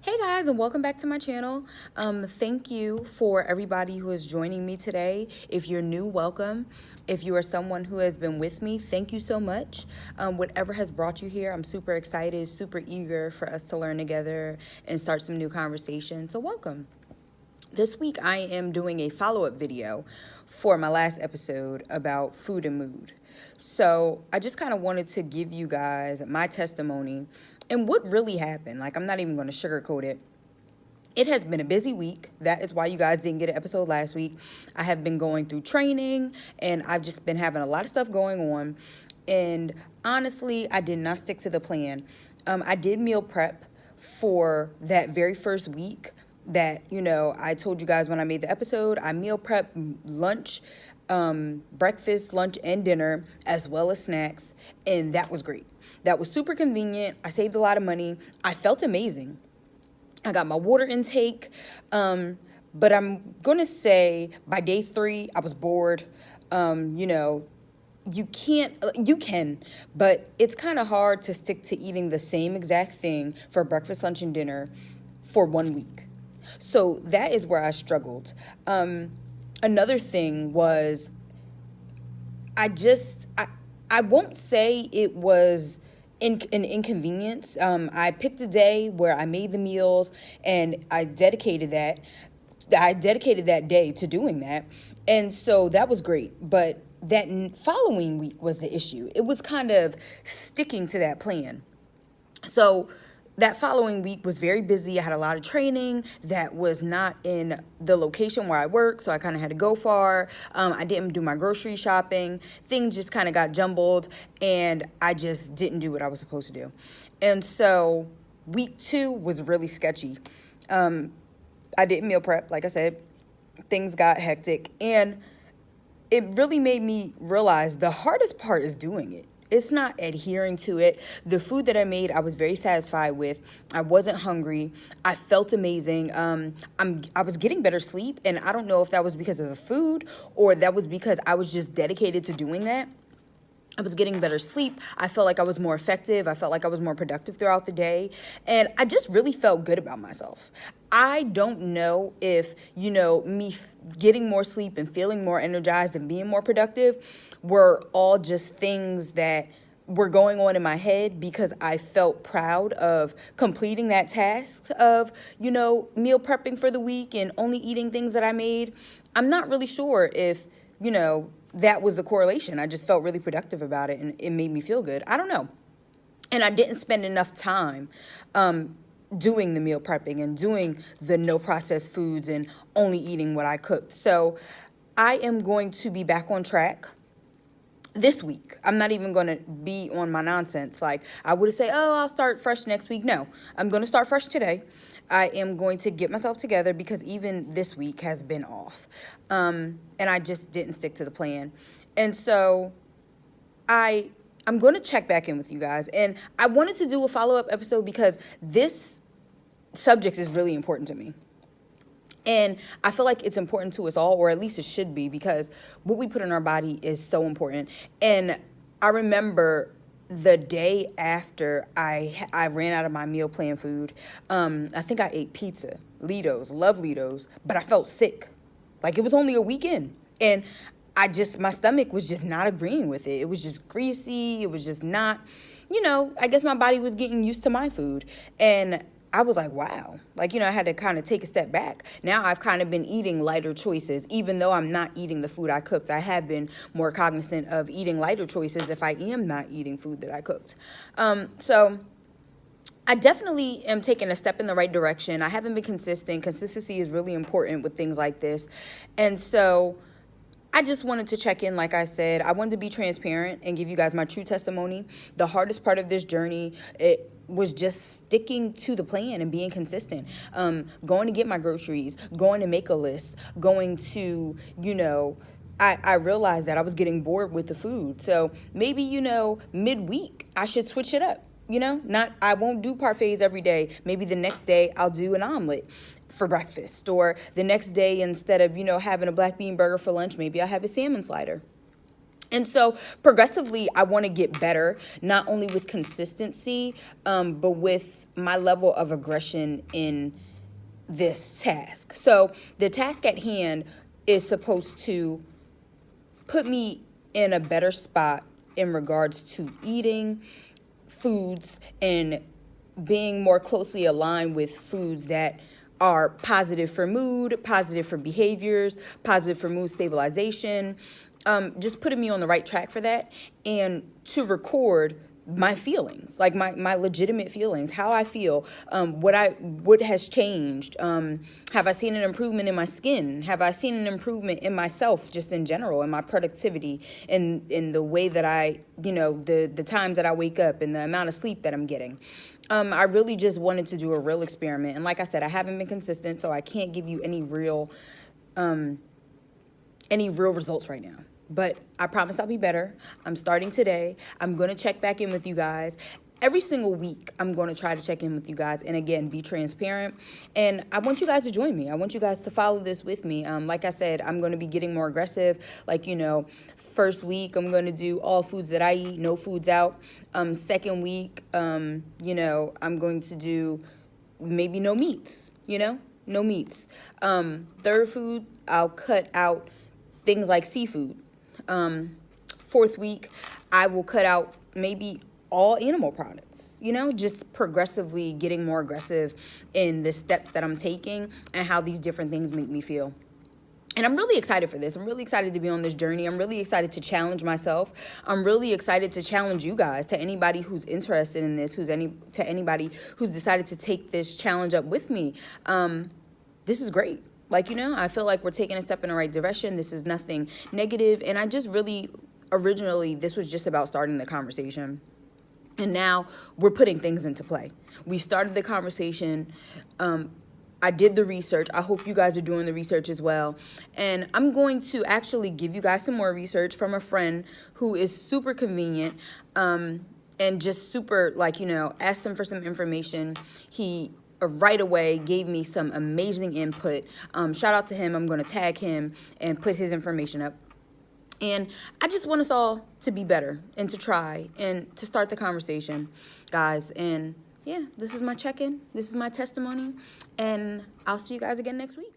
Hey guys, and welcome back to my channel. Thank you for everybody who is joining me today. If you're new, welcome. If you are someone who has been with me, thank you so much. Whatever has brought you here, I'm super excited, super eager for us to learn together and start some new conversations. So welcome. This week I am doing a follow-up video for my last episode about food and mood. So I just kind of wanted to give you guys my testimony and what really happened. Like, I'm not even going to sugarcoat it. It has been a busy week. That is why you guys didn't get an episode last week. I have been going through training and I've just been having a lot of stuff going on. And honestly, I did not stick to the plan. I did meal prep for that very first week that, I told you guys when I made the episode. I meal prep lunch, breakfast, lunch, and dinner, as well as snacks. And that was great. That was super convenient. I saved a lot of money. I felt amazing. I got my water intake. But I'm going to say by day 3, I was bored. You can, but it's kind of hard to stick to eating the same exact thing for breakfast, lunch, and dinner for 1 week. So that is where I struggled. Another thing was I won't say it was an inconvenience. I picked a day where I made the meals and I dedicated that day to doing that. And so that was great. But that following week was the issue. It was kind of sticking to that plan. So that following week was very busy. I had a lot of training that was not in the location where I work, so I kind of had to go far. I didn't do my grocery shopping. Things just kind of got jumbled, and I just didn't do what I was supposed to do. And so week 2 was really sketchy. I didn't meal prep, like I said. Things got hectic, and it really made me realize the hardest part is doing it. It's not adhering to it. The food that I made, I was very satisfied with. I wasn't hungry. I felt amazing. I was getting better sleep, and I don't know if that was because of the food or that was because I was just dedicated to doing that. I was getting better sleep. I felt like I was more effective. I felt like I was more productive throughout the day. And I just really felt good about myself. I don't know if, me getting more sleep and feeling more energized and being more productive were all just things that were going on in my head because I felt proud of completing that task of, meal prepping for the week and only eating things that I made. I'm not really sure if, that was the correlation. I just felt really productive about it and it made me feel good. I don't know. And I didn't spend enough time doing the meal prepping and doing the no processed foods and only eating what I cooked. So I am going to be back on track this week. I'm not even going to be on my nonsense. Like I would say, I'll start fresh next week. No, I'm going to start fresh today. I am going to get myself together because even this week has been off. And I just didn't stick to the plan. And so I'm going to check back in with you guys. And I wanted to do a follow-up episode because this subject is really important to me. And I feel like it's important to us all, or at least it should be, because what we put in our body is so important. And I remember the day after I ran out of my meal plan food, I think I ate pizza, Litos, love Litos, but I felt sick. Like it was only a weekend. And my stomach was just not agreeing with it. It was just greasy. It was just not, I guess my body was getting used to my food. And I was like, wow, I had to kind of take a step back. Now I've kind of been eating lighter choices, even though I'm not eating the food I cooked. I have been more cognizant of eating lighter choices if I am not eating food that I cooked. So I definitely am taking a step in the right direction. I haven't been consistent. Consistency is really important with things like this. And so I just wanted to check in, like I said. I wanted to be transparent and give you guys my true testimony. The hardest part of this journey, it was just sticking to the plan and being consistent. Going to get my groceries, going to make a list, going to, I realized that I was getting bored with the food. So maybe, midweek, I should switch it up. I won't do parfaits every day. Maybe the next day I'll do an omelet for breakfast, or the next day instead of, having a black bean burger for lunch, maybe I'll have a salmon slider. And so progressively, I want to get better, not only with consistency, but with my level of aggression in this task. So the task at hand is supposed to put me in a better spot in regards to eating foods and being more closely aligned with foods that are positive for mood, positive for behaviors, positive for mood stabilization, just putting me on the right track for that, and to record my feelings, like my legitimate feelings, how I feel, what has changed. Have I seen an improvement in my skin? Have I seen an improvement in myself, just in general, in my productivity, in the way that I, the times that I wake up and the amount of sleep that I'm getting. I really just wanted to do a real experiment, and like I said, I haven't been consistent, so I can't give you any real results right now. But I promise I'll be better. I'm starting today. I'm going to check back in with you guys. Every single week, I'm going to try to check in with you guys and, again, be transparent. And I want you guys to join me. I want you guys to follow this with me. Like I said, I'm going to be getting more aggressive. Like, first week, I'm going to do all foods that I eat, no foods out. Second week, I'm going to do maybe no meats, no meats. Third food, I'll cut out things like seafood. Fourth week, I will cut out maybe all animal products, just progressively getting more aggressive in the steps that I'm taking and how these different things make me feel. And I'm really excited for this. I'm really excited to be on this journey. I'm really excited to challenge myself. I'm really excited to challenge you guys, to anybody who's interested in this, to anybody who's decided to take this challenge up with me. This is great. I feel like we're taking a step in the right direction. This is nothing negative. And I just really, originally, this was just about starting the conversation. And now we're putting things into play. We started the conversation. I did the research. I hope you guys are doing the research as well. And I'm going to actually give you guys some more research from a friend who is super convenient, and just super, asked him for some information. He right away gave me some amazing input. Shout out to him. I'm going to tag him and put his information up. And I just want us all to be better and to try and to start the conversation, guys. And yeah, this is my check-in. This is my testimony. And I'll see you guys again next week.